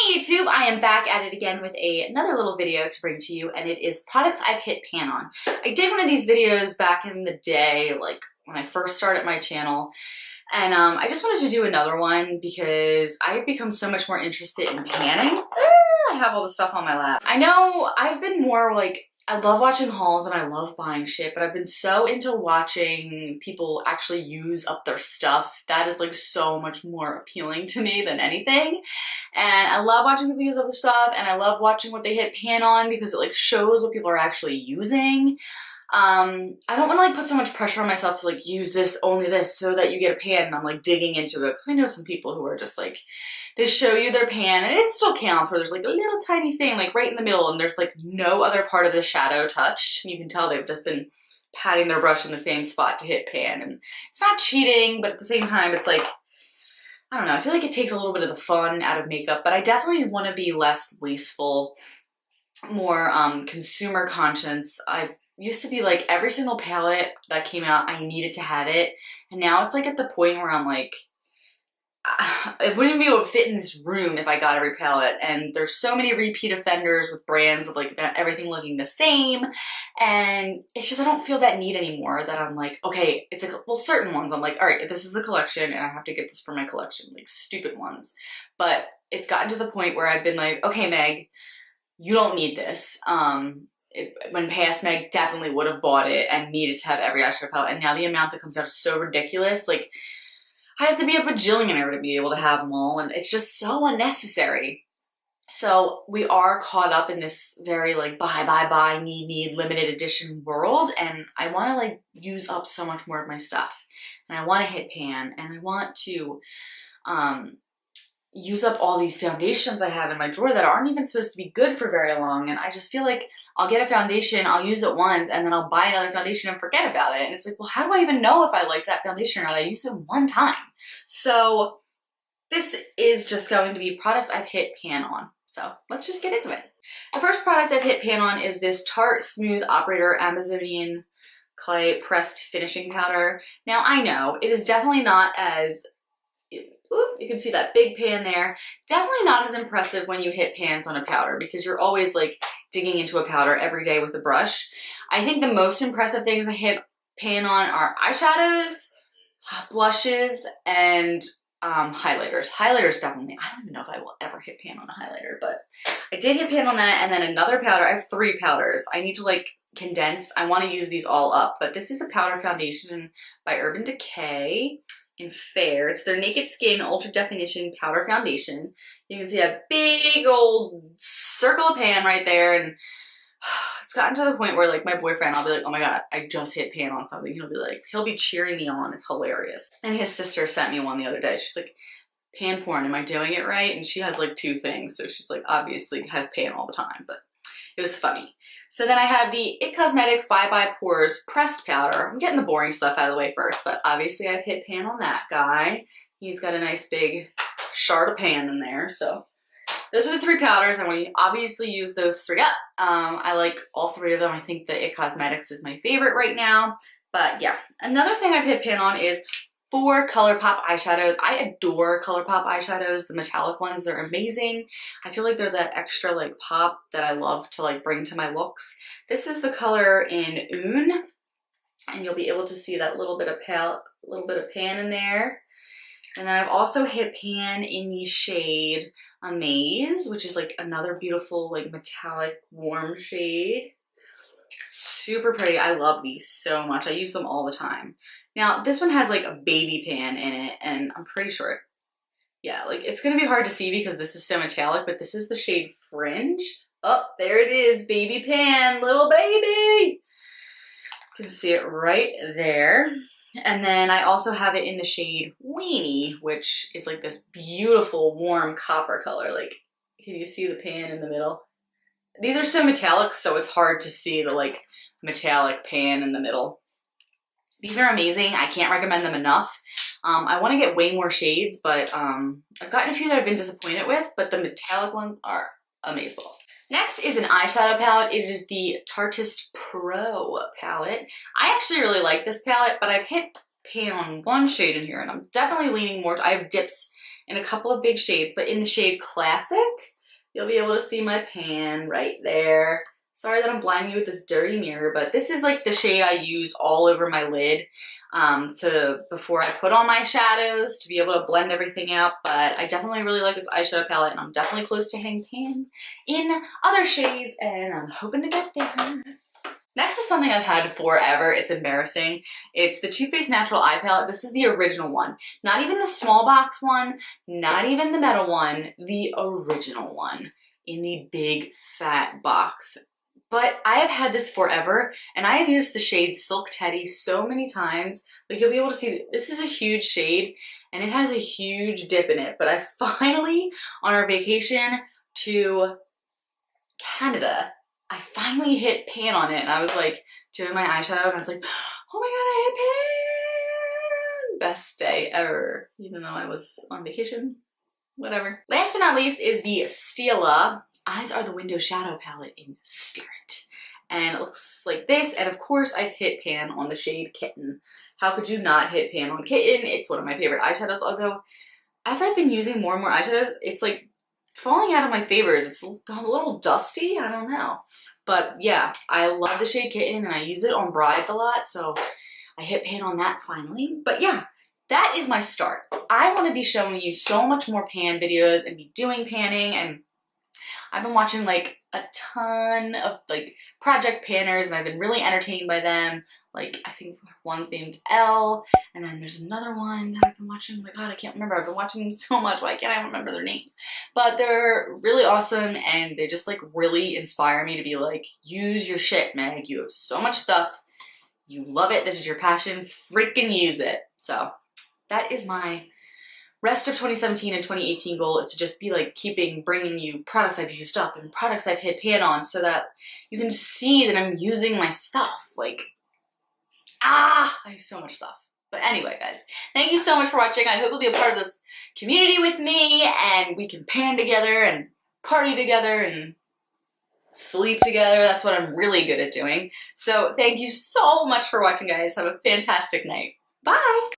Hey YouTube, I am back at it again with another little video to bring to you, and it is products I've hit pan on. I did one of these videos back in the day, like when I first started my channel, and I just wanted to do another one because I've become so much more interested in panning. I have all the stuff on my lap. I know I've been more like, I love watching hauls and I love buying shit, but I've been so into watching people actually use up their stuff. That is like so much more appealing to me than anything. And I love watching people use other stuff, and I love watching what they hit pan on because it like shows what people are actually using. I don't want to like put so much pressure on myself to like use this, only this, so that you get a pan and I'm like digging into it, because I know some people who are just like, they show you their pan and it still counts where there's like a little tiny thing like right in the middle and there's like no other part of the shadow touched. You can tell they've just been patting their brush in the same spot to hit pan, and it's not cheating, but at the same time it's like, I don't know, I feel like it takes a little bit of the fun out of makeup, but I definitely want to be less wasteful, more consumer conscious. I've used to be like, every single palette that came out, I needed to have it. And now it's like at the point where I'm like, it wouldn't be able to fit in this room if I got every palette. And there's so many repeat offenders with brands of like everything looking the same. And it's just, I don't feel that need anymore, that I'm like, okay, it's like, well, certain ones I'm like, all right, this is the collection and I have to get this for my collection, like stupid ones. But it's gotten to the point where I've been like, okay, Meg, you don't need this. When past Meg definitely would have bought it and needed to have every eyeshadow palette, and now the amount that comes out is so ridiculous. Like, I have to be a bajillionaire to be able to have them all, and it's just so unnecessary. So we are caught up in this very like buy, need, limited edition world, and I want to like use up so much more of my stuff, and I want to hit pan, and I want to use up all these foundations I have in my drawer that aren't even supposed to be good for very long. And I just feel like I'll get a foundation, I'll use it once, and then I'll buy another foundation and forget about it. And it's like, well, how do I even know if I like that foundation or not? I used it one time. So this is just going to be products I've hit pan on. So let's just get into it. The first product I've hit pan on is this Tarte Smooth Operator Amazonian Clay Pressed Finishing Powder. Now I know it is definitely not as, you can see that big pan there. Definitely not as impressive when you hit pans on a powder, because you're always like digging into a powder every day with a brush. I think the most impressive things I hit pan on are eyeshadows, blushes, and highlighters. Highlighters definitely. I don't even know if I will ever hit pan on a highlighter, but I did hit pan on that. And then another powder. I have 3 powders. I need to like condense. I want to use these all up, but this is a powder foundation by Urban Decay in Fair. It's their Naked Skin Ultra Definition Powder Foundation. You can see a big old circle of pan right there, and it's gotten to the point where like my boyfriend, I'll be like, oh my god, I just hit pan on something. He'll be like, he'll be cheering me on. It's hilarious. And his sister sent me one the other day. She's like, pan porn, am I doing it right? And she has like 2 things, so she's like, obviously has pan all the time, but it was funny. So then I have the It Cosmetics Bye Bye Pores Pressed Powder. I'm getting the boring stuff out of the way first, but obviously I've hit pan on that guy. He's got a nice big shard of pan in there. So those are the 3 powders. I want to obviously use those 3 up. I like all 3 of them. I think the It Cosmetics is my favorite right now. But yeah, another thing I've hit pan on is 4 ColourPop eyeshadows. I adore ColourPop eyeshadows. The metallic ones, they're amazing. I feel like they're that extra like pop that I love to like bring to my looks. This is the color in Une, and you'll be able to see that little bit of pan in there. And then I've also hit pan in the shade Amaze, which is like another beautiful like metallic warm shade. Super pretty. I love these so much. I use them all the time. Now this one has like a baby pan in it, and I'm pretty sure, yeah, like it's gonna be hard to see because this is so metallic, but this is the shade Fringe. Oh, there it is, baby pan, little baby. You can see it right there. And then I also have it in the shade Weenie, which is like this beautiful warm copper color. Like, can you see the pan in the middle? These are so metallic, so it's hard to see the like metallic pan in the middle. These are amazing. I can't recommend them enough. I want to get way more shades, but I've gotten a few that I've been disappointed with, but the metallic ones are amazeballs. Next is an eyeshadow palette. It is the Tartist Pro palette. I actually really like this palette, but I've hit pan on 1 shade in here, and I'm definitely leaning more. I have dips in a couple of big shades, but in the shade Classic, you'll be able to see my pan right there. Sorry that I'm blinding you with this dirty mirror, but this is like the shade I use all over my lid before I put on my shadows to be able to blend everything out. But I definitely really like this eyeshadow palette, and I'm definitely close to hitting pan in other shades, and I'm hoping to get there. Next is something I've had forever. It's embarrassing. It's the Too Faced Natural Eye Palette. This is the original one. Not even the small box one, not even the metal one, the original one in the big fat box. But I have had this forever, and I have used the shade Silk Teddy so many times. Like, you'll be able to see, this is a huge shade, and it has a huge dip in it. But I finally, on our vacation to Canada, I finally hit pan on it, and I was like doing my eyeshadow, and I was like, oh my god, I hit pan! Best day ever, even though I was on vacation. Whatever. Last but not least is the Stila Eyes Are the Window Shadow Palette in Spirit. And it looks like this, and of course I've hit pan on the shade Kitten. How could you not hit pan on Kitten? It's one of my favorite eyeshadows, although as I've been using more and more eyeshadows, it's like falling out of my favors. It's gone a little dusty, I don't know. But yeah, I love the shade Kitten, and I use it on brides a lot, so I hit pan on that finally. But yeah, that is my start. I want to be showing you so much more pan videos and be doing panning, and I've been watching like a ton of like project panners, and I've been really entertained by them. Like, I think one's named Elle, and then there's another one that I've been watching. Oh my god, I can't remember. I've been watching them so much. Why can't I remember their names? But they're really awesome, and they just like really inspire me to be like, use your shit, Meg. You have so much stuff. You love it. This is your passion. Freaking use it. So that is my rest of 2017 and 2018 goal, is to just be like bringing you products I've used up and products I've hit pan on, so that you can see that I'm using my stuff. Like, I have so much stuff. But anyway, guys, thank you so much for watching. I hope you'll be a part of this community with me, and we can pan together and party together and sleep together. That's what I'm really good at doing. So thank you so much for watching, guys. Have a fantastic night. Bye!